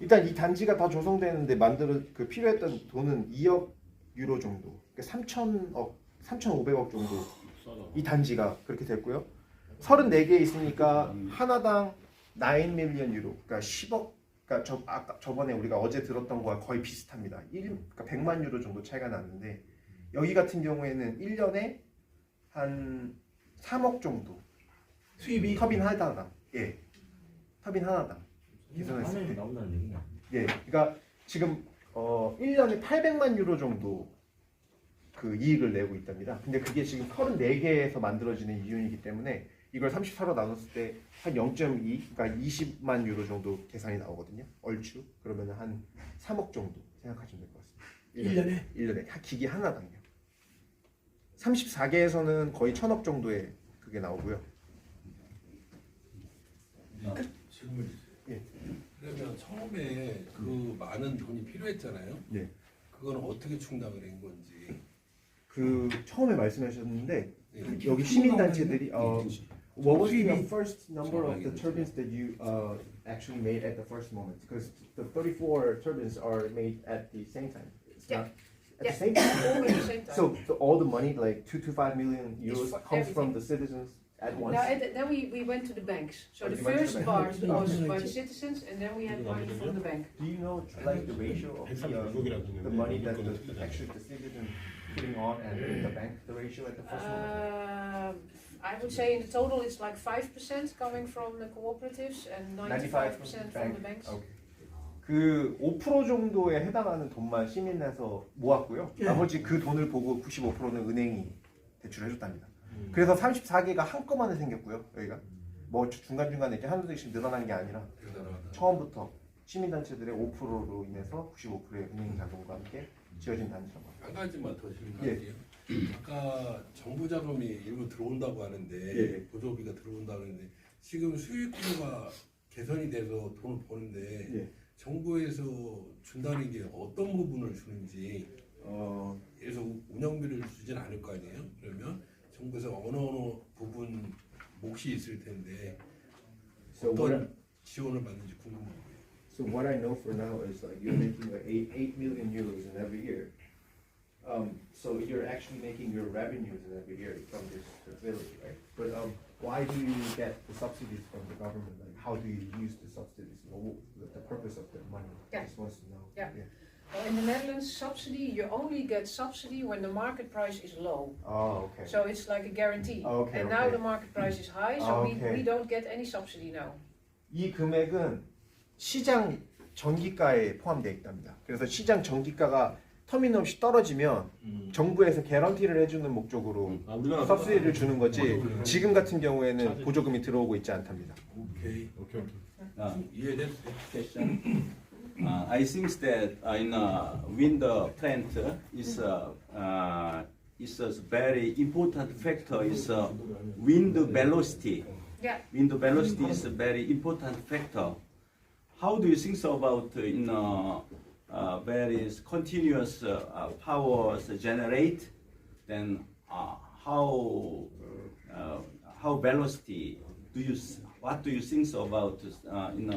일단 이 단지가 다 조성되는데 그 필요했던 돈은 2억 유로 정도, 그러니까 3,500억 정도 이 단지가 그렇게 됐고요. 34개 있으니까 하나당 9 밀리언 유로, 그러니까 10억, 그러니까 아까 저번에 우리가 어제 들었던 거와 거의 비슷합니다. 그러니까 100만 유로 정도 차이가 났는데 여기 같은 경우에는 1년에 한 3억 정도 수입이 터빈 하나당, 예, 터빈 하나당 계산했을 때, 나온다는 얘기냐? 예, 그러니까 지금 1년에 800만 유로 정도 그 이익을 내고 있답니다. 근데 그게 지금 34개에서 만들어지는 이윤이기 때문에 이걸 34로 나눴을 때 한 0.2, 그러니까 20만 유로 정도 계산이 나오거든요. 얼추. 그러면 한 3억 정도 생각하시면 될 것 같습니다. 1년에 기기 하나당요. 34개에서는 거의 1,000억 정도의 그게 나오고요. 질문 있어요. 예. 그러면 처음에 그 많은 돈이 필요했잖아요. 네. 그건 어떻게 충당을 한 건지. 그 처음에 말씀하셨는데 예. 여기 시민 단체들이 what was the 수입이- first number of the turbines that you actually made at the first moment? Because the 34 turbines are made at the same time. It's Yeah. not at the same time. All at the same time. So all the money, like 2 to 5 million Is euros, for comes from everything. the citizens at once. Now, and then we went to the banks. So Oh, the you went to first the part bank. was by the citizens, and then we had money from the bank. Do you know like the ratio of the money that the actually the citizen putting on and the bank, the ratio at the first moment? I would say in the total it's like 5% coming from the cooperatives and 95% from the banks. 오케이. 그 5% 정도에 해당하는 돈만 시민 내서 모았고요. 나머지 그 돈을 보고 95%는 은행이 대출을 해줬답니다. 그래서 34개가 한꺼번에 생겼고요. 여기가 뭐 중간중간에 이렇게 한두씩 늘어난 게 아니라 대단하다. 처음부터 시민단체들의 5%로 인해서 95%의 은행 자금과 함께 지어진 단지라고 합니다. 한 가지만 더 질문할게요. 아까 정부 자금이 일부 들어온다고 하는데 예. 보조비가 들어온다고 하는데 지금 수익 구조가 개선이 돼서 돈을 버는데 예. 정부에서 준다는 게 어떤 부분을 주는지 그래서 운영비를 주진 않을 거 아니에요? 그러면 정부에서 어느 부분 몫이 있을 텐데 So what, 어떤 지원을 받는지 궁금해요. so what I know for now is like you're making like 8 million euros in every year. So you're actually making your revenues in every year from this facility, right? But why do you get the subsidies from the government? Like how do you use the subsidies? The purpose of the money? Yeah. Just wants to know. Yeah. Well, in the Netherlands, subsidy, you only get subsidy when the market price is low. Oh, okay. So it's like a guarantee. Oh, okay, And now okay. the market price is high, so Oh, okay. we don't get any subsidy now. 이 금액은 시장 전기가에 포함되어 있답니다. 그래서 시장 전기가가 터미널없이 떨어지면 정부에서 개런티를 해주는 목적으로 우리나라 서브시디를 주는 거지 지금 같은 경우에는 보조금이 들어오고 있지 않답니다. 오케이. 이해됐어요? Question. I think that in a wind plant is a very important factor is wind velocity. Yeah. Wind velocity is a very important factor. How do you think about in various continuous powers generate? Then how velocity do you what do you think about in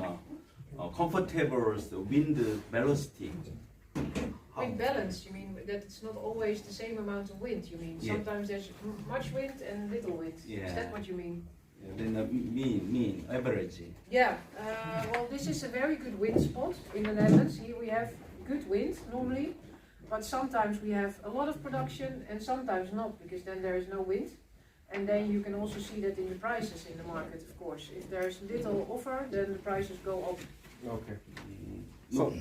comfortable wind velocity? Wind balance, you mean that it's not always the same amount of wind, you mean? Yeah. Sometimes there's much wind and little wind. Is Yeah. that what you mean? Then mean average. Yeah, well, this is a very good wind spot in the Netherlands. Here we have good wind normally, but sometimes we have a lot of production and sometimes not, because then there is no wind. And then you can also see that in the prices in the market, of course. If there's little offer, then the prices go up. Okay. So,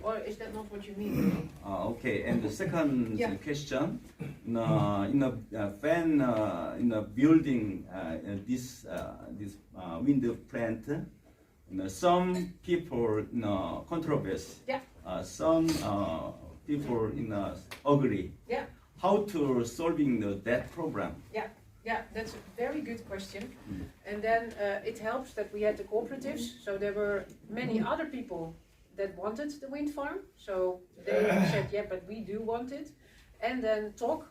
Or is that not what you mean? okay, and the second Yeah. question, in a fan in a building this wind plant, some people controversy, Yeah. some people agree. Yeah. How to solving that problem? Yeah, that's a very good question. And then it helps that we had the cooperatives, so there were many other people that wanted the wind farm. So they said, yeah, but we do want it. And then talk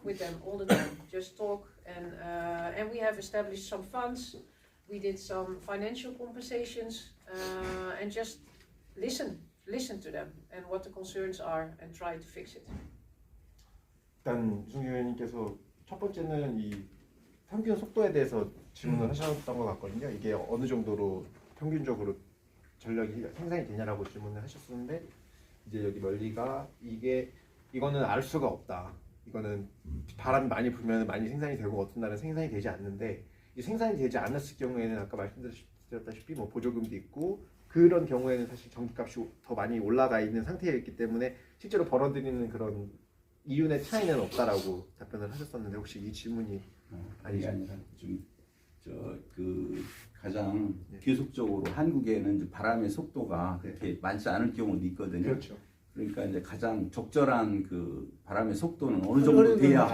with them all the time. Just talk, and we have established some funds. We did some financial compensations, and just listen to them and what the concerns are and try to fix it. 일단 유승규 의원님께서 첫 번째는 이 평균 속도에 대해서 질문을 하셨던 것 같거든요. 이게 어느 정도로 평균적으로 전력이 생산이 되냐라고 질문을 하셨었는데 이제 여기 멀리가 이거는 알 수가 없다. 이거는 바람이 많이 불면 많이 생산이 되고 어떤 날은 생산이 되지 않는데 이 생산이 되지 않았을 경우에는 아까 말씀드렸다시피 뭐 보조금도 있고 그런 경우에는 사실 전기값이 더 많이 올라가 있는 상태였기 때문에 실제로 벌어들이는 그런 이윤의 차이는 없다라고 답변을 하셨었는데 혹시 이 질문이 아니 아니라 좀그 가장 네. 계속적으로 한국에는 이제 바람의 속도가 네. 그렇게 많지 않을 경우도 있거든요. 그렇죠. 그러니까 이제 가장 적절한 그 바람의 속도는 어느 정도 돼야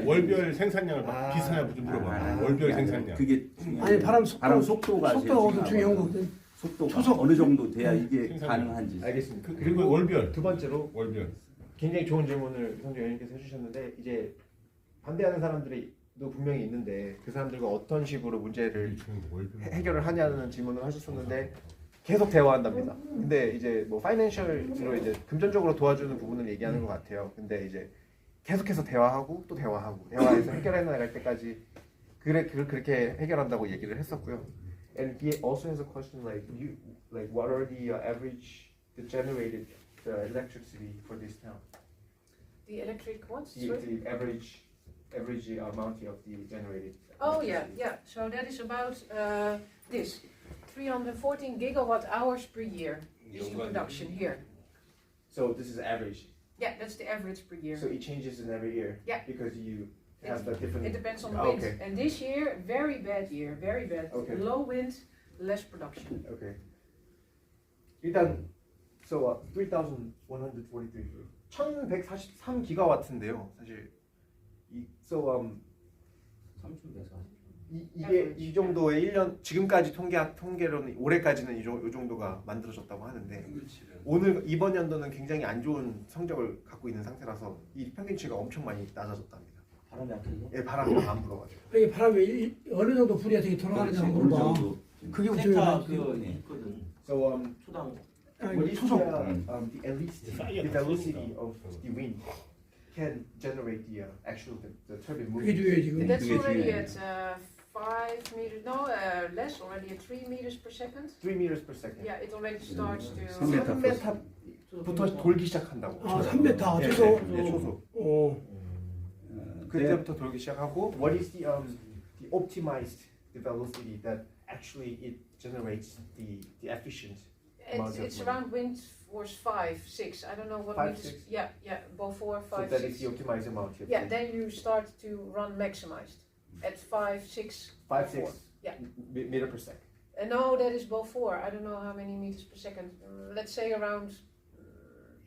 월별 생산량을 아. 비슷하냐 좀 물어봐. 아. 월별 그게 아니라 생산량. 그게 중요해요. 아니 바람 속도가 제일 속도가 엄청 중요한 중요하거든요. 거거든. 속도가 초속. 어느 정도 돼야 이게 생산량. 가능한지. 알겠습니다. 그리고 월별. 두 번째로 월별. 굉장히 좋은 질문을 이성주 의원님께서 해주셨는데 이제 반대하는 사람들도 분명히 있는데 그 사람들과 어떤 식으로 문제를 해결을 하냐는 질문을 하셨었는데 계속 대화한답니다. 근데 이제 뭐 파이낸셜로 이제 금전적으로 도와주는 부분을 얘기하는 것 같아요. 근데 이제 계속해서 대화하고 또 대화하고 대화해서 해결해 나갈 때까지 그렇게 해결한다고 얘기를 했었고요. And he also has a question like what are the average the generated electricity for this town? The electric what? The Sorry? average amount of the generated. Oh yeah. So that is about this 314 gigawatt hours per year is the production here. So this is average. Yeah, that's the average per year. So it changes in every year. Yeah. Because you have the different. It depends on the Oh, wind. okay. And this year, very bad year, very bad. Okay. Low wind, less production. Okay. 일단 so 3,143. 1,143 기가와트인데요. 사실 이게 이 정도의 1년 지금까지 통계로는 올해까지는 이 정도가 만들어졌다고 하는데 이번 연도는 굉장히 안 좋은 성적을 갖고 있는 상태라서 이 평균치가 엄청 많이 낮아졌답니다. 바람이 안 불고? 예, 바람이 안 불어가지고. 이게 바람이 어느 정도 불이야 되게 돌아가는지 한번 봐. 그게 엄청 중요하지. 있거든. So 초당. what is 초속. the at least the velocity of the wind can generate the actual the turbine 그게 movement? 중요해 지금. That's Yes, already yeah. at 5 meters, no, less, already at 3 meters per second. 3 meters per second. Yeah, it already starts to. 3m부터 돌기 시작한다고. 아 3m 예, 초속. 예, 초속. 네. 그때부터 돌기 시작하고 what is the optimized the velocity that actually it generates the efficient It's around wind force 5, 6. I don't know what 5, meters. 6? Yeah, both 4, so 5, that 6. is the optimized amount. Yeah, then you start to run maximized at 5, 6, 5, 4. 6 Yeah. meter per second. No, that is both 4. I don't know how many meters per second. Let's say around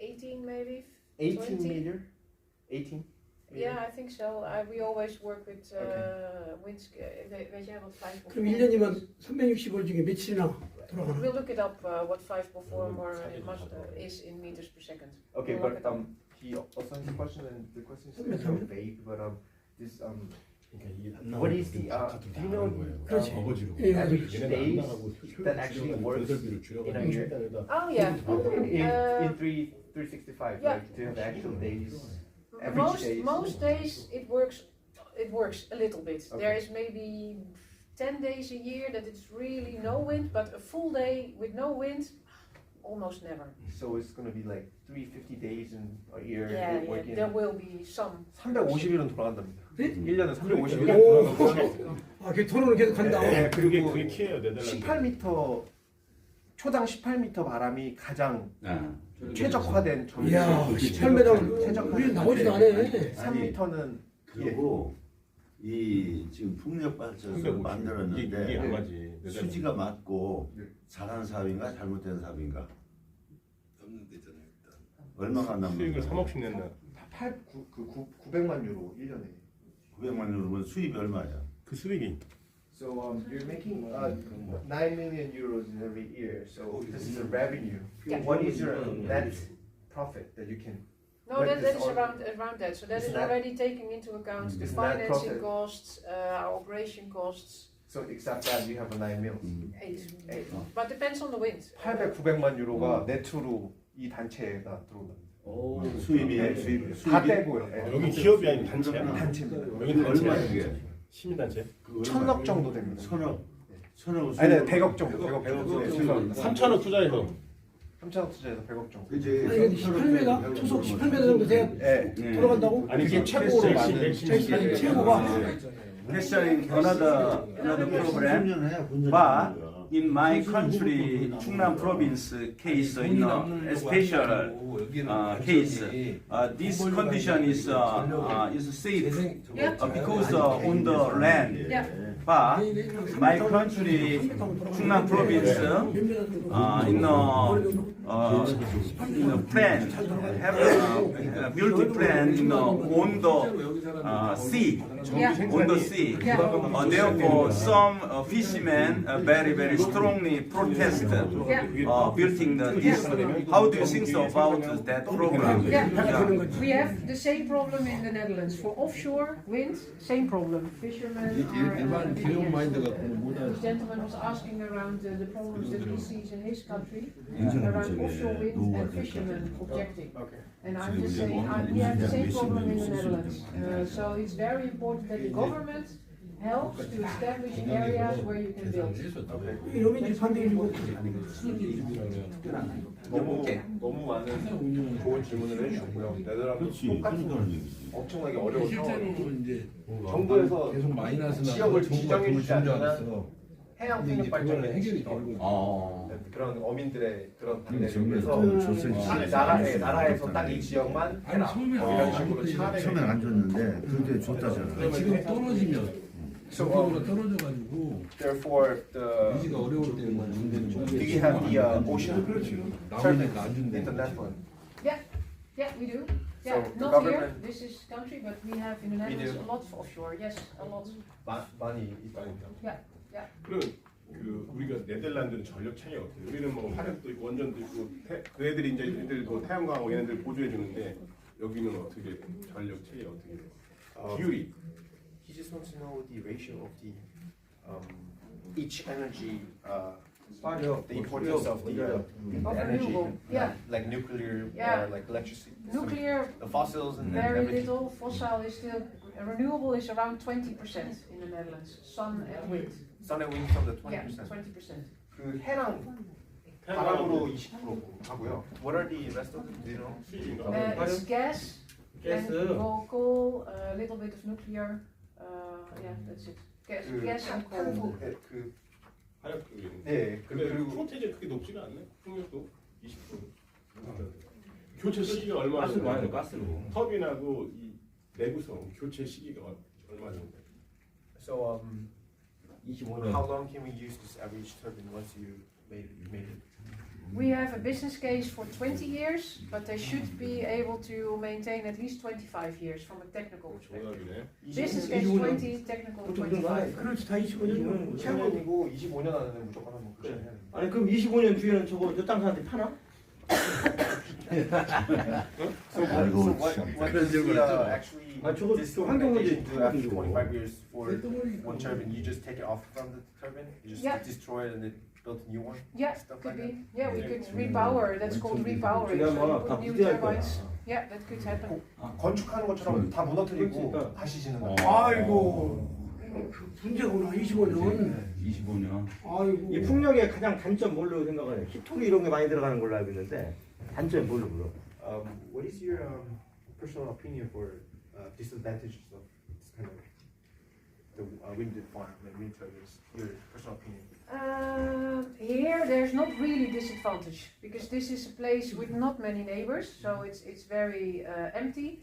18 maybe. 18 20? meter? 18? Yeah, I think so. We always work with winds. Weet jij wat 5 그럼 1년이면 365일 중에 며칠이나 돌아가나? We'll look it up what 5 more is in meters per second. Okay, We'll look but it up. he also has a question, and the question is a little vague, but this what is the do you know 그렇지. the average days that actually works in a year? Oh yeah. In 365, yeah. like do you have actual days? Average Most days it works a little bit. Okay. There is maybe 10 days a year that it's really no wind, but a full day with no wind, almost never. So it's going to be like 350 days in a year Yeah, working. there will be some. 350일은 돌아간답니다. 네? 1년에 350일. 오. 아, 그 토론은 계속 간다. 네, 그리고 그게 키예요, 네덜란드. 18m 초당 18m 바람이 가장 아, 최적화된 이야, 18m 우리 나오지도 않아. 3m는 그리고 이 지금 풍력 발전소 이게 만들었는데 안 맞지. 수지가 맞고 네. 잘한 사업인가 잘못된 사업인가 없는 데잖아요 일단. 얼마가 수익을 남는 3억씩 냈나? 900만 유로 1년에. 900만 유로면 수입이 얼마야? 그 수익이 So you're making 9 million euros in every year. So this is a revenue. Yeah. What is your net profit that you can? No, But that it's is all- around that. So that it's is not- already taking into account the It's not financing profit. costs, our operation costs. So except that we have a 9 mils. 8. But depends on the wind. 800, 900만 유로가 네트로 이 단체가 들어옵니다. 수입이 네, 수입 다 빼고요. 네. 여기 기업이 아니고 단체야. 단체입니다. 여기 단체야. 얼마 그게? 시민단체. 1000억 정도 됩니다. 천억 아니, 100억 정도. 100억 정도. 네, 100억 죄송합니다. 3천억 투자해서 3천억 투자해서 100억 정도. 그지. 아니 근데 18메가 초속 18메가 정도 돼야 네. 돌아간다고? 아니 그게 그 최고로 많은 아니 최고가 Questioning another problem. 10년 해야 본전. But in my country, Chungnam province case, in a special case, this condition is safe because on the land. Yeah. But my country, Chungnam province, in a plan, have a multi plan on the sea, on the sea. Therefore, some fishermen very strongly protest building this. How do you think about that problem? Yeah, we have the same problem in the Netherlands. For offshore wind, same problem. Fishermen are 일반 기업 마인드 갖고는 못 This gentleman was asking around the problems that he sees in his country around offshore wind and fishermen objecting. Okay. And I'm just saying, we have the same problem in the Netherlands. So it's very important that the government helps to establish areas where you can build. 이러면 반대이고 너무 많은 좋은 질문을 해주셨고요. 네덜란드 똑같은 엄청나게 어려운 상황이 실제로 이제 정부에서 계속 마이너스나 지역을 정부가 지정해 돈을 주지 준 줄 않으면 알았어. 해양 근데 이제 풍력 발전에 그거는 해결이 되는 거죠. 그런 어민들의 그런 반대를 정말 위해서 나라에서 딱 이 지역만 아니 해라 처음에 이런 식으로 처음엔 차를 안 줬는데 그때 줬다잖아. 지금 떨어지면 So, 지금으로 떨어져가지고 therefore the 위기가 어려울 때는 문제는 do you have the ocean 나오니까 안 준대. in the Netherlands? Yeah, we do. So Yeah, the not here, government- this is country, but we have in the We Netherlands do. a lot of offshore. Yes, a lot. 많이 있다니까. 그럼 그 우리가 네덜란드는 전력 차이가 어때요? 우리는 뭐 화력도 있고 원전도 있고 그 애들이 이제 애들 뭐 태양광하고 얘네들 보조해 주는데 여기는 어떻게 전력 차이가 어떻게 돼요? 비율이 He just wants to know the ratio of the each energy the importance of the Of energy renewable, yeah. like nuclear Yeah. or like electricity. Nuclear, The fossils and very everything. little. Fossil is still, renewable is around 20% in the Netherlands. Sun and wind. Sun and wind from the Yeah, 20%. 20%. 그 해랑 바람으로 20% 하고요. What are the rest of them? Do you know? 수익인가? It's gas and coal, a little bit of nuclear. Yeah, that's it. Gas and coal. 그 화력 쪽에 있는. 네, 근데 그리고 프로테이지 그렇게 높지가 않네. 풍력도 20%. 교체 시기가 얼마나 돼요? 터빈하고 이 내구성 교체 시기가 얼마 정도? so how long can we use this average turbine once you made it? We have a business case for 20 years, but they should be able to maintain at least 25 years from a technical perspective. 정답이네. Business case 20, technical 25. 그렇지 다 25년이면 최고이고 25년 안에 무조건 한번 그래. 아니 그럼 25년 뒤에는 저거 저 땅 사람한테 파나? So 아이고, what 참. does the actually 아, 저거 this 저 환경 문제 implementation do after 있고. 25 years for one turbine? You just take it off from the turbine, you just Yeah. destroy it and then build a new one? Yeah, Stuff could like be. Yeah, we could repower. That's called repowering. So 그냥 we 다 put new 부대할 거야. turbines. Yeah, that could happen. 건축하는 것처럼 다 무너뜨리고 그러니까. 다시 짓는 거예요. 아이고 문제구나 25년 25년. 아이고 이 풍력의 가장 단점 뭘로 생각을 해? 히토리 이런 게 많이 들어가는 걸로 알고 있는데 단점이 뭘로 불러? What is your personal opinion for disadvantages of this kind of the wind farm and wind turbines? Your personal opinion. Here, there's not really disadvantage because this is a place with not many neighbors, so it's very empty.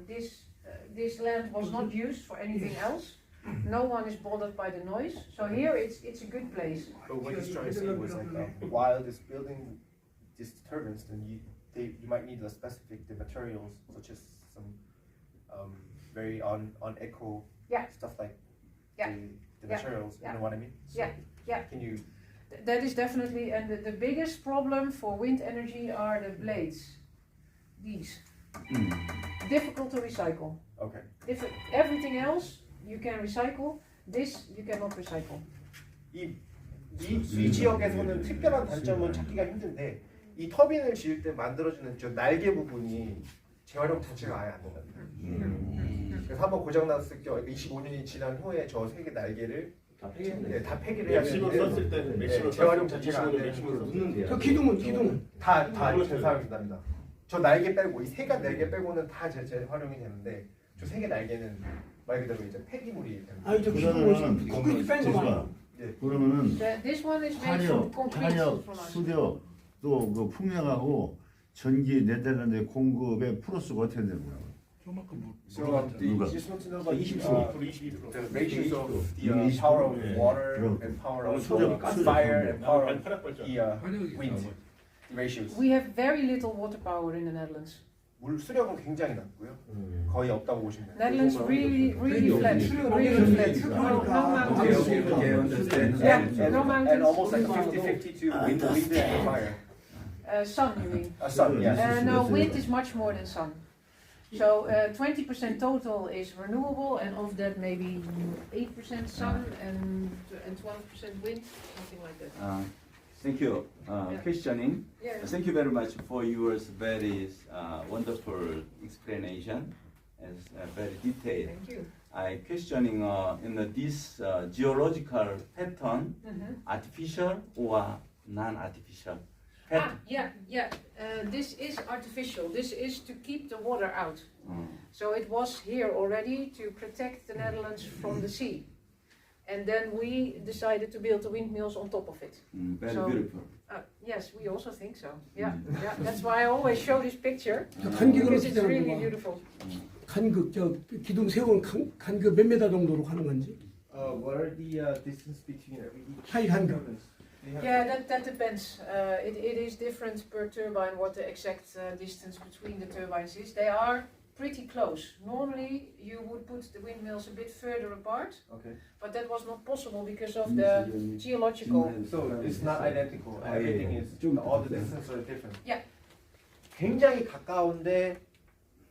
This land was not used for anything else. No one is bothered by the noise, so here it's a good place. But what he's trying to say was like while this building these turbines, then you might need the specific the materials such as some very on eco Yeah. stuff like Yeah. the Yeah. materials. You Yeah. know what I mean? So Yeah. Can you? That is definitely, and the biggest problem for wind energy are the blades. These. Difficult to recycle. Okay. Everything else you can recycle. This you cannot recycle. 이 지역에서는 특별한 단점은 찾기가 힘든데 이 터빈을 지을 때 만들어주는 저 날개 부분이 재활용 자체가 아예 안 된답니다. 그래서 한번 고장났을 때 25년이 지난 후에 저 세 개 날개를 다 폐기를 해야 맥심을 썼을 때 되는데 맥심을 재활용 자체가 안 되는 맥심을 묻는데요. 저 기둥은 다 재사용된답니다. 저 날개 빼고 이 세 개 날개 빼고는 다 재활용이 되는데 저 세 개 날개는 말 그대로 이제 폐기물이 됩니다. 아니 저 기둥은 콘크리트 뺀 거만. 그러면은 This one is made from concrete 탄력, from us. 수력 또 그 풍력하고 전기 네덜란드의 공급의 플러스가 어떻게 되는 거야? So 누가? you just want to know about 22%. the ratios of the 22%. power of 예. water 그럼. and power of 수력, 수력. fire and power of 화력 발전. the wind ratios. We have very little water power in the Netherlands. 물 수력은 굉장히 낮고요. 거의 없다고 보시면 돼요. Netherlands really flat, really flat. No mountains. Yeah, no And mountains. almost like a 50-50 to wind and fire. Sun, you mean? Sun, yes. No, wind is much more than sun. So 20% total is renewable, and of that maybe 8% sun and 12% wind, something like that. Thank you. Questioning. Yeah. Thank you very much for your very wonderful explanation, as very detailed. Thank you. I questioning in this geological pattern, Mhm. artificial or non-artificial Ah, pattern. yeah. This is artificial. This is to keep the water out. Mm. So it was here already to protect the Netherlands from the sea. And then we decided to build the windmills on top of it. Very So- beautiful. Yes, we also think so. Yeah. That's why I always show this picture, 간격으로 because it's really 되는 거가 beautiful. 간극 저 기둥 세운 간극 몇 메다 정도로 가는 건지. What are the distance between each 하이 간격. Yeah, that depends. It is different per turbine what the exact distance between the turbines is. They are pretty close. Normally you would put the windmills a bit further apart, Okay. but that was not possible because of the geological. So it's not identical. 아, Everything 예. is 좀 all the distances are different. Yeah. 굉장히 가까운데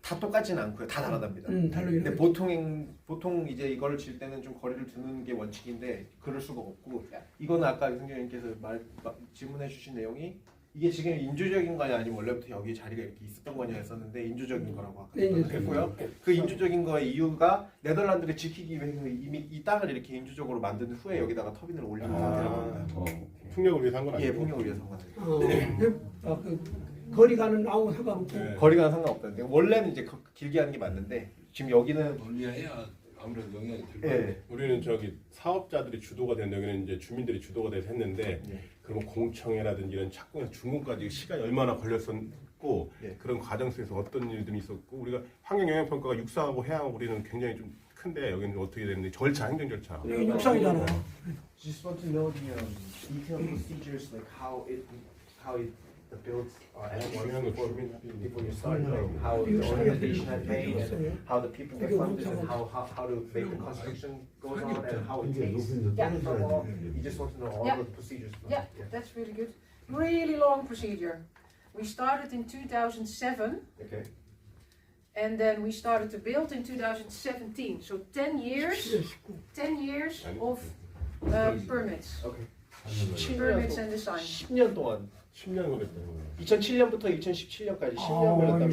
다 똑같지는 않고요. 다 다르답니다. 다르긴 근데 해. 보통 이제 이거를 질 때는 좀 거리를 두는 게 원칙인데 그럴 수가 없고 네. 이거는 아까 선생님께서 질문해 주신 내용이 이게 지금 인조적인 거냐 아니면 원래부터 여기 자리가 이렇게 있었던 거냐 했었는데 인조적인 거라고 아까 네, 했고요. 그 인조적인 거의 이유가 네덜란드를 지키기 위해서 이미 이 땅을 이렇게 인조적으로 만든 후에 여기다가 터빈을 올린 상태라고 합니다. 풍력을 위해서 한 건 예, 아니고. 폭력을 위해서 한 거죠. 그 거리가는 아무 상관없고. 네. 거리가 상관없다는데 원래는 이제 길게 하는 게 맞는데 지금 여기는 멀리해야 아무래도 영향이 들 예. 거예요. 우리는 저기 사업자들이 주도가 되는 여기는 이제 주민들이 주도가 돼서 했는데 예. 그러면 공청회라든지 이런 착공에서 준공까지 시간이 얼마나 걸렸었고 예. 그런 과정 속에서 어떤 일들이 있었고 우리가 환경영향평가가 육사하고 해양 우리는 굉장히 좀 큰데 여기는 어떻게 되는지 절차 행정 절차 이게 육상이잖아. Just want to know the detailed procedures, like how it the builds 중요한 건 주민 before you start, like how the organization had made, and how the people get funded, and how to make the construction goes on, and how it takes. Yeah. You just want to know all Yeah. of the procedures. Yeah, that's really good. Really long procedure. We started in 2007, Okay. and then we started to build in 2017. So 10 years of permits. Okay. Permits and design. 10년 동안 10년 걸렸다는 거예요. 2007년부터 2017년까지 10년 걸렸다고.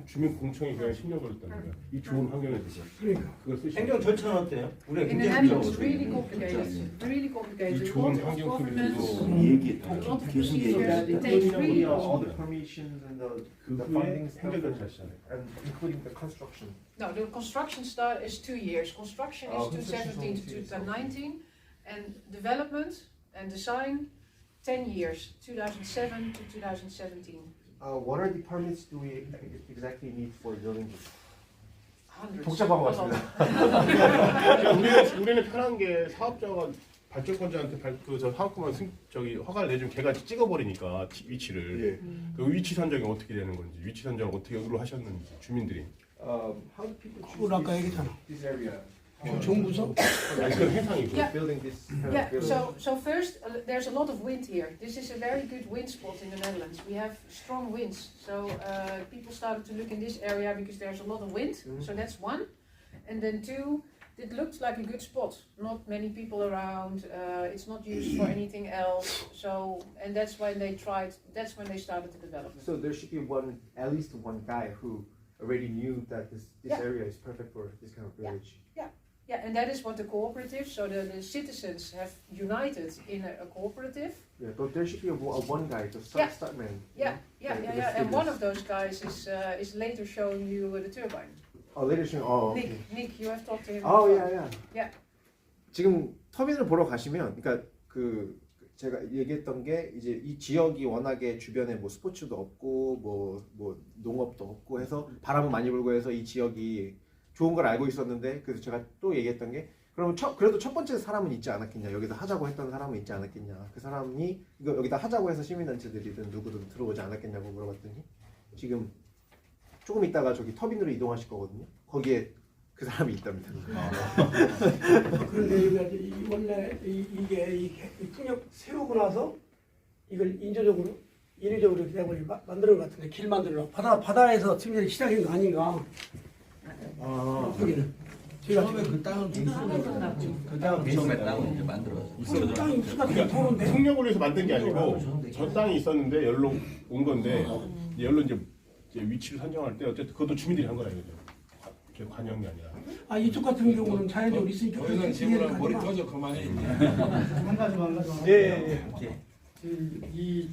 주민 공청이 그냥 10년 걸렸다는 거예요. 이 좋은 환경을 위해서 그러니까. 그걸 쓰시면 행정 절차는 어때요? 우리가 In the 굉장히 Netherlands, 부러워. really complicated. Really complicated. 이 A 좋은 lot of 환경 governance, 속에서 얘기 a lot of 계속 procedures. 얘기해. It takes really all long. the permissions and the 그 후에 funding 행정 stuff, 절차시잖아요. and including the construction. No, the construction start is 2 years. Construction is Oh, construction 2017 is to only 2 years. 2019, and development and design 10 years, 2007 to 2017. What are the permits do we exactly need for building this? Hundreds. 복잡한 것 A lot. 같습니다. 우리는 편한 게 사업자가 발전권자한테 저 사업권만 저기 허가를 내주면 걔가 찍어버리니까 위치를 예. 그 위치 선정이 어떻게 되는 건지 위치 선정을 어떻게 여기로 하셨는지 주민들이 How do people choose 그걸 아까 얘기했잖아. this area? 정부서 아니 그건 해상이고 Yeah. Building this kind Yeah, of building. so first, there's a lot of wind here. This is a very good wind spot in the Netherlands. We have strong winds. So people started to look in this area because there's a lot of wind. So that's one. And then two, it looked like a good spot. Not many people around. It's not used for anything else. So, and that's when they tried. That's when they started the development. So there should be at least one guy who already knew that this Yeah. area is perfect for this kind of Yeah. village. Yeah, and that is what the cooperative. So the citizens have united in a cooperative. Yeah, but there should be a one guy, the Yeah. start man. Yeah, Yeah, And because one of those guys is later showing you the turbine. Oh, later. Oh, okay. Nick, you have talked to him. Oh, before. yeah. Yeah. 지금 터빈을 보러 가시면, 그러니까 그 제가 얘기했던 게 이제 이 지역이 워낙에 주변에 뭐 스포츠도 없고 뭐 농업도 없고 해서 바람은 많이 불고 해서 이 지역이 좋은 걸 알고 있었는데, 그래서 제가 또 얘기했던 게 그러면 그래도 첫 번째 사람은 있지 않았겠냐, 여기서 하자고 했던 사람은 있지 않았겠냐, 그 사람이 이거 여기다 하자고 해서 시민단체들이든 누구든 들어오지 않았겠냐고 물어봤더니 지금 조금 있다가 저기 터빈으로 이동하실 거거든요. 거기에 그 사람이 있답니다. 그런데 원래 이게 이 풍력 세우고 나서 이걸 인위적으로 이렇게 만들어 것 같은데, 길 만들어 바다에서 측면이 시작인 거 아닌가? 여기는 처음에 그 땅은 처음에 땅을 이제 만들어서 땅이 수가 되게 더운데. 풍력을 위해서 만든 게 아니고 저 땅이 있었는데 열로 온 건데 열로 이제 위치를 선정할 때 어쨌든 그것도 주민들이 한 거라 이거죠. 관영이 아니라. 아, 이쪽 같은 경우는 자연적으로 있으니까 더 이상 질문하면 머리 터져 그만해. 한 가지. 예. 이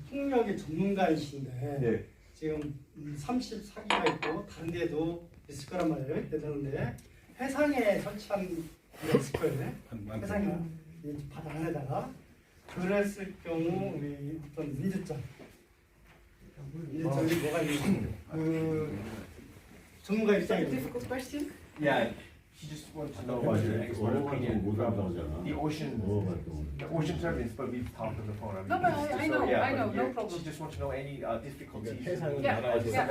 풍력의 전문가이신데 예. 지금 34기가 있고 다른 데도 있을 거란 말이에요. 그런데 해상에 설치한 게 있을 거예요. 해상에 바다 안에다가 그랬을 경우 우리 어떤 문제점이 뭐가 있는지 그 전문가 입장에서 Difficult question. Yeah, she just wants to know about your expert opinion from the ocean turbines, but we've talked on the phone. No, but I know, no problem. She just wants to know any difficulties. 해상은 Yeah, 나라에서 yeah.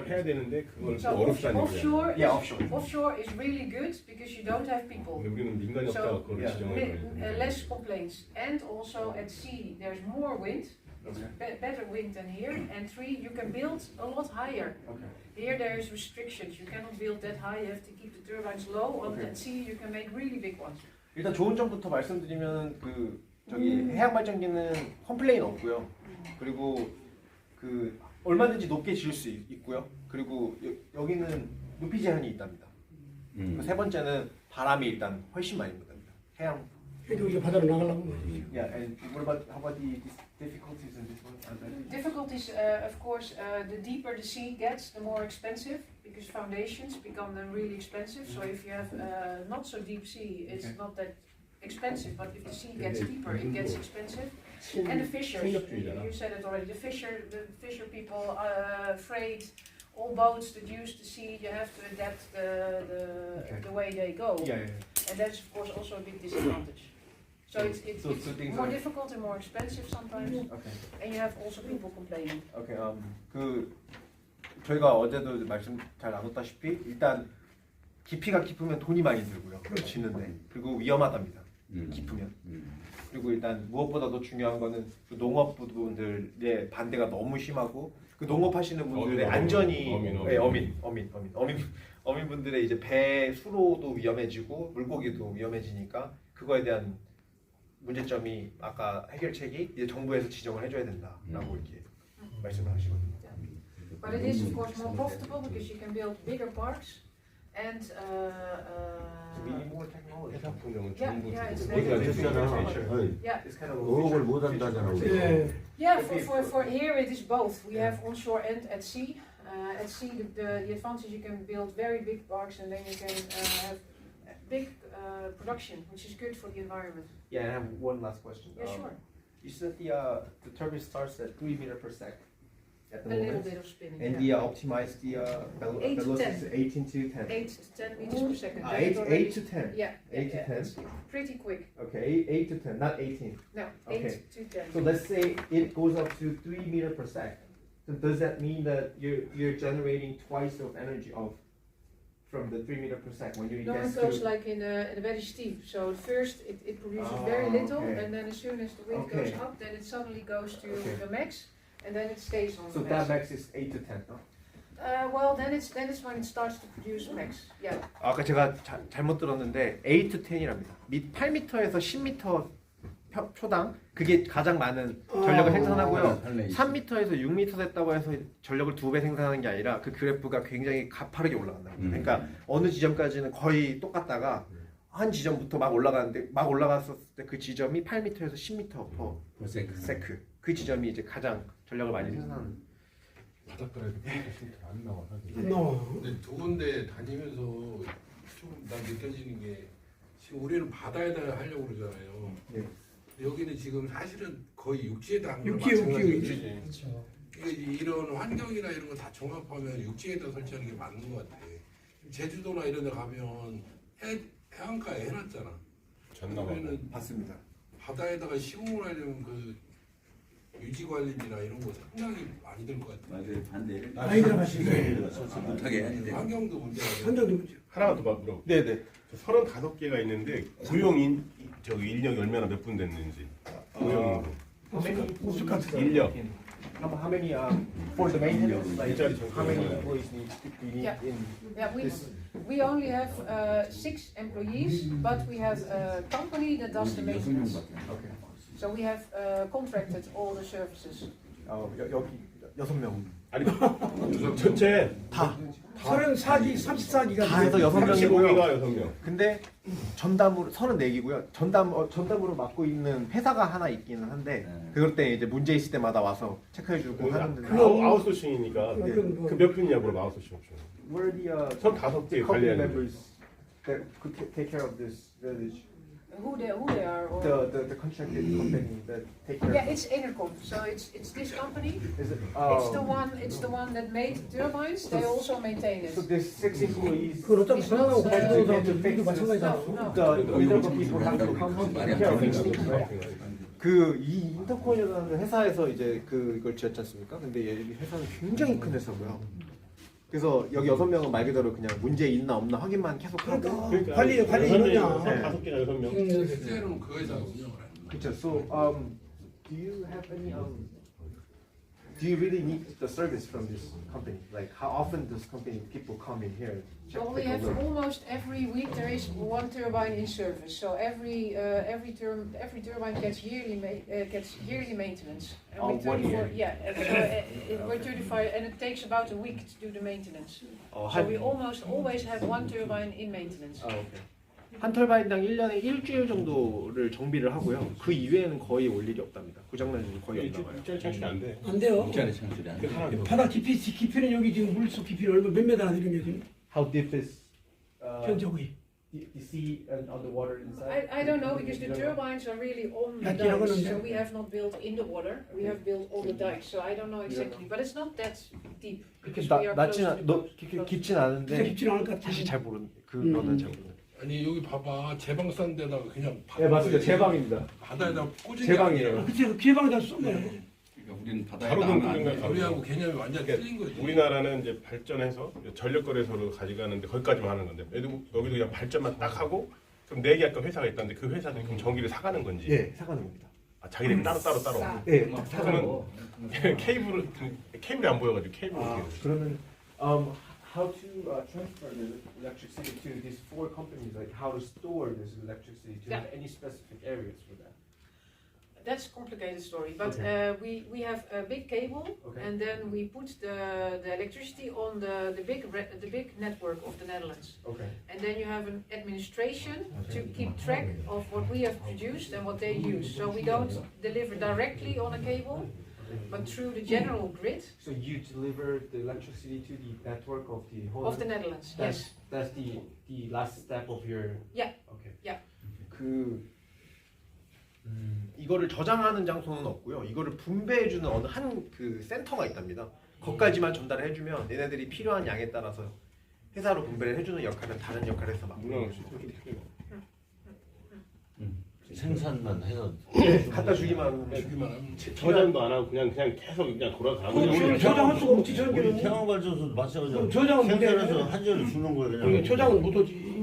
해야 되는데 그걸 So 어렵다는 거야. offshore, Yeah, offshore. offshore is really good because you don't have people. 근데 우리는 민간이 So, 없다고 그걸 yeah. 지정을 Less complaints, and also at sea there's more wind. It's better wind than here. And 3, you can build a lot higher. Okay. Here there is restrictions. You cannot build that high. You have to keep the turbines low. On Okay. at sea you can make really big ones. 일단 좋은 점부터 말씀드리면 그 저기 해양 발전기는 컴플레인 없고요. 그리고 그 얼마든지 높게 지을 수 있고요. 그리고 여기는 높이 제한이 있답니다. 세 번째는 바람이 일단 훨씬 많이 분답니다. 해양. 그래도 이제 바다로 나가려고. Yeah, and how about the difficulties in this one? Difficulties, of course, the deeper the sea gets, the more expensive because foundations become then really expensive. So if you have not so deep sea, it's Okay. not that expensive. But if the sea gets deeper, it gets expensive. And the fishers, you said it already. The fisher people, freight, all boats that use the sea, you have to adapt the way they go. Yeah. And that's of course also a big disadvantage. So it's So things more like- difficult and more expensive sometimes. Okay. And you have also people complaining. Okay. 그 저희가 어제도 말씀 잘 나눴다시피 일단 깊이가 깊으면 돈이 많이 들고요. 짓는데 그리고 위험하답니다. 깊으면. 그리고 일단 무엇보다도 중요한 거는 그 농업 부분들의 반대가 너무 심하고 그 농업하시는 분들의 안전이 어민분들의 이제 배 수로도 위험해지고 물고기도 위험해지니까 그거에 대한 문제점이 아까 해결책이 이제 정부에서 지정을 해줘야 된다라고 이렇게 말씀을 하시거든요. But it is of course more profitable because you can build bigger parks and We need more technology. 해상 풍력은 Yeah, 전부 yeah, it's 우리가 very 지금 그랬잖아. yeah. It's kind of 어업을 못 한다잖아. 예. Yeah, for here it is both. We have onshore and at sea. At sea, the advantage you can build very big parks and then you can have big production, which is good for the environment. Yeah, and I have one last question. Yeah, sure. You said the turbine starts at 3 meters per second at the A little moment, bit of spinning. and yeah. the optimized Eight to velocity is 18 to 10. 8 to 10 meters per second. That is 8 already- to 10. Yeah, 8 to 10. it's pretty quick. Okay, 8 to 10, not 18. No, Okay. 8 to 10. So let's say it goes up to 3 meters per second. So does that mean that you're generating twice of energy from the 3 meters per second when you No, get it goes to? like in a very steep. So at first it produces Ah, very little, okay. and then as soon as the wind Okay. goes up, then it suddenly goes to Okay. the max, and then it stays on So the that max. max is 8 to 10, no? Well, then it's when it starts to produce max. Yeah. 아까 제가 잘못 들었는데 8 to 10이랍니다. 8m에서 10m 초당 그게 가장 많은 전력을 생산하고요. 3m에서 6m 됐다고 해서 전력을 2배 생산하는 게 아니라 그 그래프가 굉장히 가파르게 올라간다는 거예요. 그러니까 어느 지점까지는 거의 똑같다가 한 지점부터 막 올라가는데 막 올라갔을 때 그 지점이 8m에서 10m per 세크. 그 지점이 이제 가장 전력을 많이 생산하는. 바닷가에서 안 나와 사실. 안 나와. 근데 두 군데 다니면서 조금 난 느껴지는 게 지금 우리는 바다에다 하려고 그러잖아요. 네. 여기는 지금 사실은 거의 육지에다 한 거랑 육지. 마찬가지지. 그렇죠. 이런 환경이나 이런 거 다 종합하면 육지에다 설치하는 게 맞는 것 같아. 제주도나 이런 데 가면 해안가에 해놨잖아. 전나무. 그러면은 봤습니다. 바다에다가 시공을 하려면 그 유지 관리비나 이런 거 상당히 많이 들 것 같아. 맞아요. 반대를 많이 들어가시죠. 못하게 해야 돼. 환경도 문제가 한정도 문제. 하나만 더 물어볼게요. 네네. 35개가 있는데 고용 저기 인력이 얼마나 몇 분 됐는지. 고용 우수 같은 인력. How many for the maintenance? Like, 일자리 how many 정도. employees we need Yeah. in Yeah, this? we only have 6 employees, but we have a company that does the maintenance. Okay. So we have contracted all the services. 여기 6명. 아니 전체 다 34기, 34기가 다 해서 6명이고요. 35개가 6명. 근데 전담으로 34기고요. 전담으로 맡고 있는 회사가 하나 있기는 한데 그럴 때 이제 문제 있을 때마다 와서 체크해주고 하는데. 아웃소싱이니까 네. 그 몇 분이냐 물어봐 아웃소싱 option. Where the 35개 company 관리하는 members that could take care of this village? Who they are, or The contracted company that take care. yeah, it's Enercom. So it's this company. Is it? It's the one that made turbines. They also maintain it. So there's 6 employees. 그건 어차피 사람하고 네. 가지고 사람들도 마찬가지잖아. The Enercom people have to come take care of these things, right? 그이 인터코인이라는 회사에서 이제 이걸 지었지 않습니까? 근데 이 회사는 굉장히 큰 회사고요. 그래서 여기 6명은 말 그대로 그냥 문제 있나 없나 확인만 계속 하고. 관리 인원이야. 5개나 6명. 실제로는 그 회사가 운영을 하는 거야. 그렇죠. So do you have any do you really need the service from this company? Like how often does company people come in here? Well, we have almost every week there is one turbine in service. So every turbine gets yearly maintenance. And Oh, 1 year. Yeah. We're 35, and it takes about a week to do the maintenance. So we almost always have one turbine in maintenance. 오케이. 한 터바인당 1년에 일주일 정도를 정비를 하고요. 그 이외에는 거의 올 일이 없답니다. 고장난 일이 거의 안 나와요. 일주일 창출이 안 돼. 안 돼요. 일자리 창출이 안 돼. 바다 깊이는 여기 지금 물속 깊이는 얼마 몇 메다나 되는 게 지금 How deep is 현저히. the sea and underwater inside? I don't know because the turbines are really on the Yeah, dikes, yeah. so we have not built in the water. We have built on the dikes, so I don't know exactly, but it's not that deep because we are close to the coast. 깊진 진짜 않은데 깊지는 않을 것 같아. 사실 잘 모르는 그거는 잘 모르는. 아니 여기 봐봐 제방 싼 데다가 그냥 네 맞습니다. 제 방입니다. 바다에다 꽂은 제 방이에요. 그치 그 기회방에다 쏜 거야. 그러니까 우리는 바다에 바로 나가면 그런 안 돼. 우리하고 개념이 완전 틀린 거지. 우리나라는 이제 발전해서 전력거래소로 가져가는데 거기까지만 하는 건데 여기도 그냥 발전만 딱 하고 그럼 4개 아까 회사가 있다는데 그 회사들이 그럼 전기를 사가는 건지 예, 사가는 겁니다. 아, 자기들이 따로. 예, 그러면 케이블이 안 보여가지고 케이블 어떻게 해요? 그러면 how to transfer the electricity to these 4 companies? Like how to store this electricity? Do you have any specific areas for that? That's a complicated story, but we have a big cable, Okay. and then we put the electricity on the big network of the Netherlands, Okay. and then you have an administration to keep track of what we have produced and what they use. So we don't deliver directly on a cable, but through the general grid So you deliver the electricity to the network of the whole. of the Netherlands. Yes. That's the last step of your. Yeah. Okay. Yeah. 이거를 저장하는 장소는 없고요. 이거를 분배해주는 어느 한 그 센터가 있답니다. 거기까지만 전달을 해주면 얘네들이 필요한 양에 따라서 회사로 분배를 해주는 역할은 다른 역할을 해서 맡고 있는 거죠. 생산만 해서 갖다 주기만 하면 하면 저장도 안 하고 그냥 계속 그냥 돌아가고 그럼 저장할 수가 없지 우리 전기는. 태양발전소도 마찬가지로 그럼 저장은 생산해서 못해. 한전을 주는 거예요 그게 그냥. 저장은 못 오지.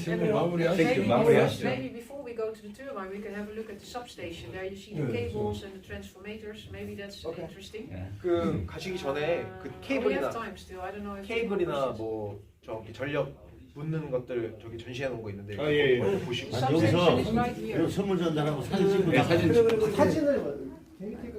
질문 마무리하시죠. Maybe 마무리하시죠. before we go go to the turbine, we can have a look at the substation. There you see the Yeah, cables and the transformators. Maybe that's Okay. interesting. Yeah. 그 가시기 전에 그 We have 케이블이나 time still. I don't know if 케이블이나 뭐 저기 전력 묻는 것들 저기 전시해 놓은 거 있는데 아, 예, 예. 그거 보시고 아니, 여기서 substation is right here. 여기 선물 전달하고 사진 찍고 네, 나가는 그래, 그래, 그래. 사진을 개인기가